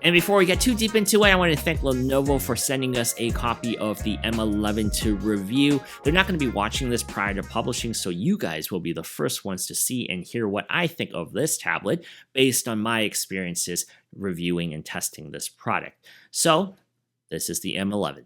And before we get too deep into it, I want to thank Lenovo for sending us a copy of the M11 to review. They're not going to be watching this prior to publishing, so you guys will be the first ones to see and hear what I think of this tablet based on my experiences reviewing and testing this product. So, this is the M11.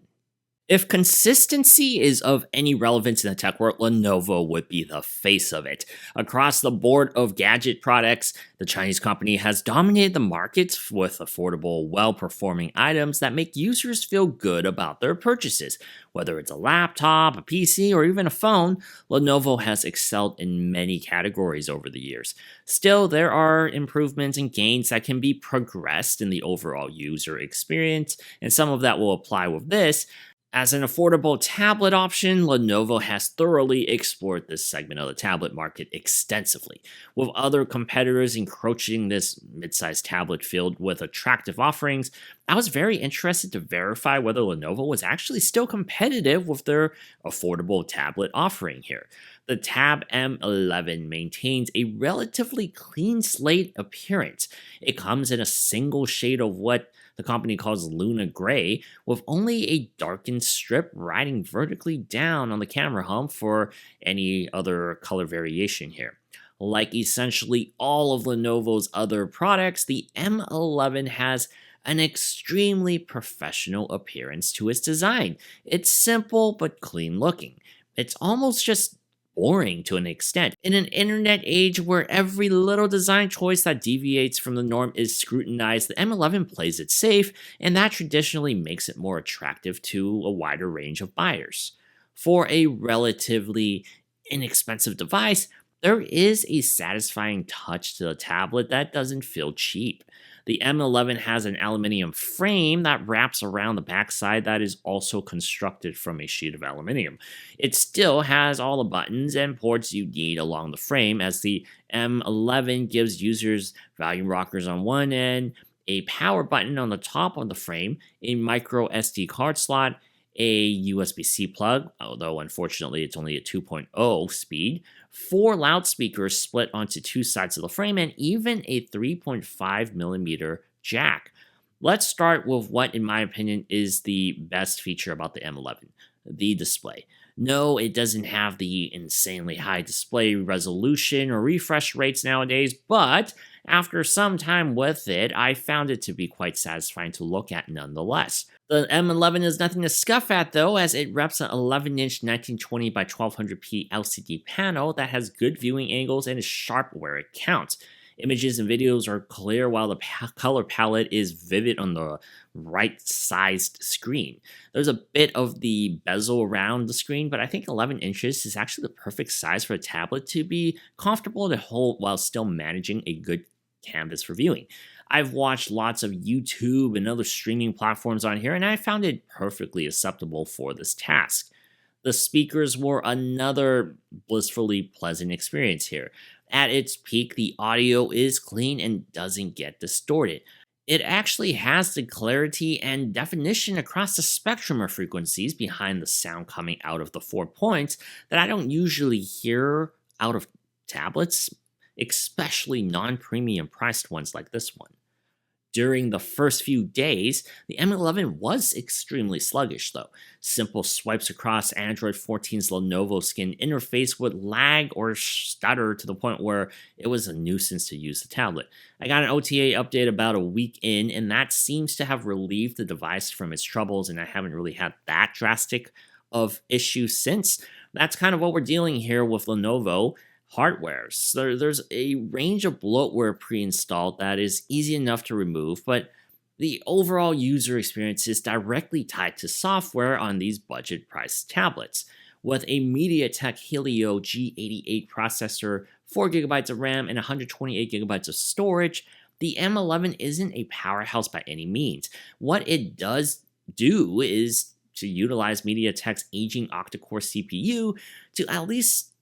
If consistency is of any relevance in the tech world, Lenovo would be the face of it. Across the board of gadget products, the Chinese company has dominated the markets with affordable, well-performing items that make users feel good about their purchases. Whether it's a laptop, a PC, or even a phone, Lenovo has excelled in many categories over the years. Still, there are improvements and gains that can be progressed in the overall user experience, and some of that will apply with this. As an affordable tablet option, Lenovo has thoroughly explored this segment of the tablet market extensively, with other competitors encroaching this mid-sized tablet field with attractive offerings. I was very interested to verify whether Lenovo was actually still competitive with their affordable tablet offering here. The Tab M11 maintains a relatively clean slate appearance. It comes in a single shade of what the company calls Luna Gray, with only a darkened strip riding vertically down on the camera hump for any other color variation here. Like essentially all of Lenovo's other products, the M11 has an extremely professional appearance to its design. It's simple but clean looking. It's almost just boring to an extent. In an internet age where every little design choice that deviates from the norm is scrutinized, the M11 plays it safe, and that traditionally makes it more attractive to a wider range of buyers. For a relatively inexpensive device, there is a satisfying touch to the tablet that doesn't feel cheap. The M11 has an aluminum frame that wraps around the backside that is also constructed from a sheet of aluminum. It still has all the buttons and ports you need along the frame, as the M11 gives users volume rockers on one end, a power button on the top of the frame, a micro SD card slot, a USB-C plug, although unfortunately it's only a 2.0 speed, 4 loudspeakers split onto 2 sides of the frame, and even a 3.5mm jack. Let's start with what, in my opinion, is the best feature about the M11, the display. No, it doesn't have the insanely high display resolution or refresh rates nowadays, but after some time with it, I found it to be quite satisfying to look at nonetheless. The M11 is nothing to scuff at though, as it reps an 11-inch 1920 by 1200p LCD panel that has good viewing angles and is sharp where it counts. Images and videos are clear while the color palette is vivid on the right-sized screen. There's a bit of the bezel around the screen, but I think 11 inches is actually the perfect size for a tablet to be comfortable to hold while still managing a good canvas for viewing. I've watched lots of YouTube and other streaming platforms on here, and I found it perfectly acceptable for this task. The speakers were another blissfully pleasant experience here. At its peak, the audio is clean and doesn't get distorted. It actually has the clarity and definition across the spectrum of frequencies behind the sound coming out of the 4 points that I don't usually hear out of tablets, especially non-premium priced ones like this one. During the first few days, the M11 was extremely sluggish though. Simple swipes across Android 14's Lenovo Skin interface would lag or stutter to the point where it was a nuisance to use the tablet. I got an OTA update about a week in, and that seems to have relieved the device from its troubles, and I haven't really had that drastic of issue since. That's kind of what we're dealing here with Lenovo hardware. So there's a range of bloatware pre-installed that is easy enough to remove, but the overall user experience is directly tied to software on these budget-priced tablets. With a MediaTek Helio G88 processor, 4GB of RAM, and 128GB of storage, the M11 isn't a powerhouse by any means. What it does do is to utilize MediaTek's aging octa-core CPU to at least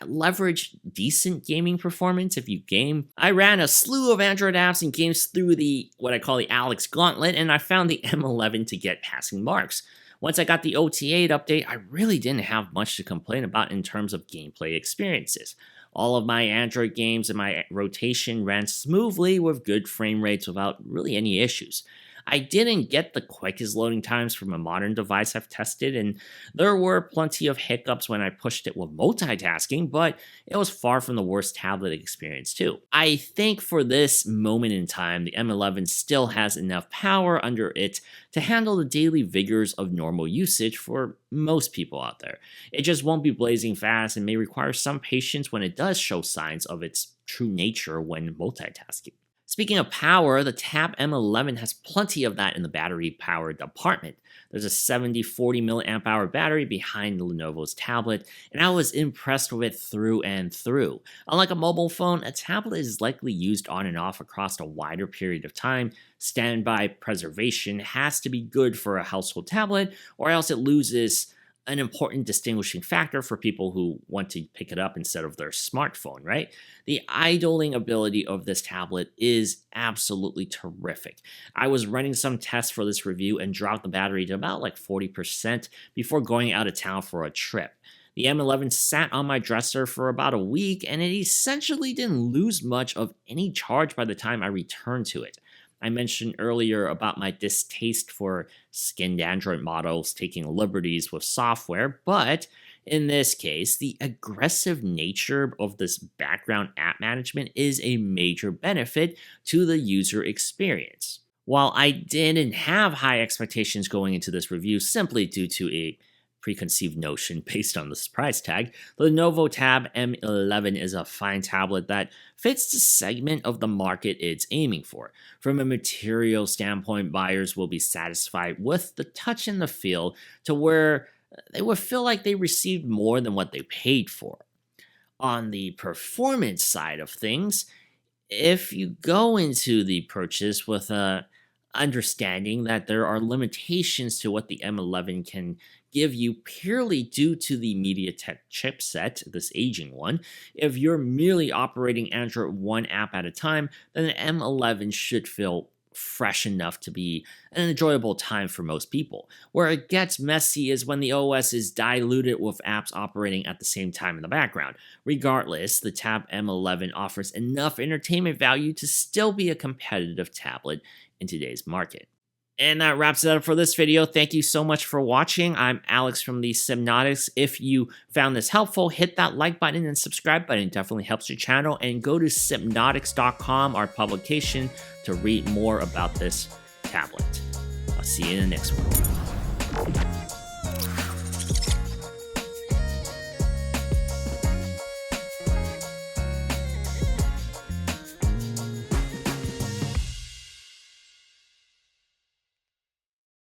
leverage decent gaming performance if you game. I ran a slew of Android apps and games through the what I call the Alex Gauntlet, and I found the M11 to get passing marks. Once I got the OTA update, I really didn't have much to complain about in terms of gameplay experiences. All of my Android games and my rotation ran smoothly with good frame rates without really any issues. I didn't get the quickest loading times from a modern device I've tested, and there were plenty of hiccups when I pushed it with multitasking, but it was far from the worst tablet experience too. I think for this moment in time, the M11 still has enough power under it to handle the daily vigors of normal usage for most people out there. It just won't be blazing fast and may require some patience when it does show signs of its true nature when multitasking. Speaking of power, the Tab M11 has plenty of that in the battery power department. There's a 7040 milliamp hour battery behind Lenovo's tablet, and I was impressed with it through and through. Unlike a mobile phone, a tablet is likely used on and off across a wider period of time. Standby preservation has to be good for a household tablet, or else it loses an important distinguishing factor for people who want to pick it up instead of their smartphone, right? The idling ability of this tablet is absolutely terrific. I was running some tests for this review and dropped the battery to about like 40% before going out of town for a trip. The M11 sat on my dresser for about a week, and it essentially didn't lose much of any charge by the time I returned to it. I mentioned earlier about my distaste for skinned Android models taking liberties with software, but in this case, the aggressive nature of this background app management is a major benefit to the user experience. While I didn't have high expectations going into this review simply due to a preconceived notion based on this price tag, the Lenovo Tab M11 is a fine tablet that fits the segment of the market it's aiming for. From a material standpoint, buyers will be satisfied with the touch and the feel to where they would feel like they received more than what they paid for. On the performance side of things, if you go into the purchase with a understanding that there are limitations to what the M11 can give you purely due to the MediaTek chipset, this aging one, if you're merely operating Android one app at a time, then the M11 should feel fresh enough to be an enjoyable time for most people. Where it gets messy is when the OS is diluted with apps operating at the same time in the background. Regardless, the Tab M11 offers enough entertainment value to still be a competitive tablet in today's market. And that wraps it up for this video. Thank you so much for watching. I'm Alex from the Sypnotix. If you found this helpful, hit that like button and subscribe button. It definitely helps your channel. And go to sypnotix.com, our publication, to read more about this tablet. I'll see you in the next one.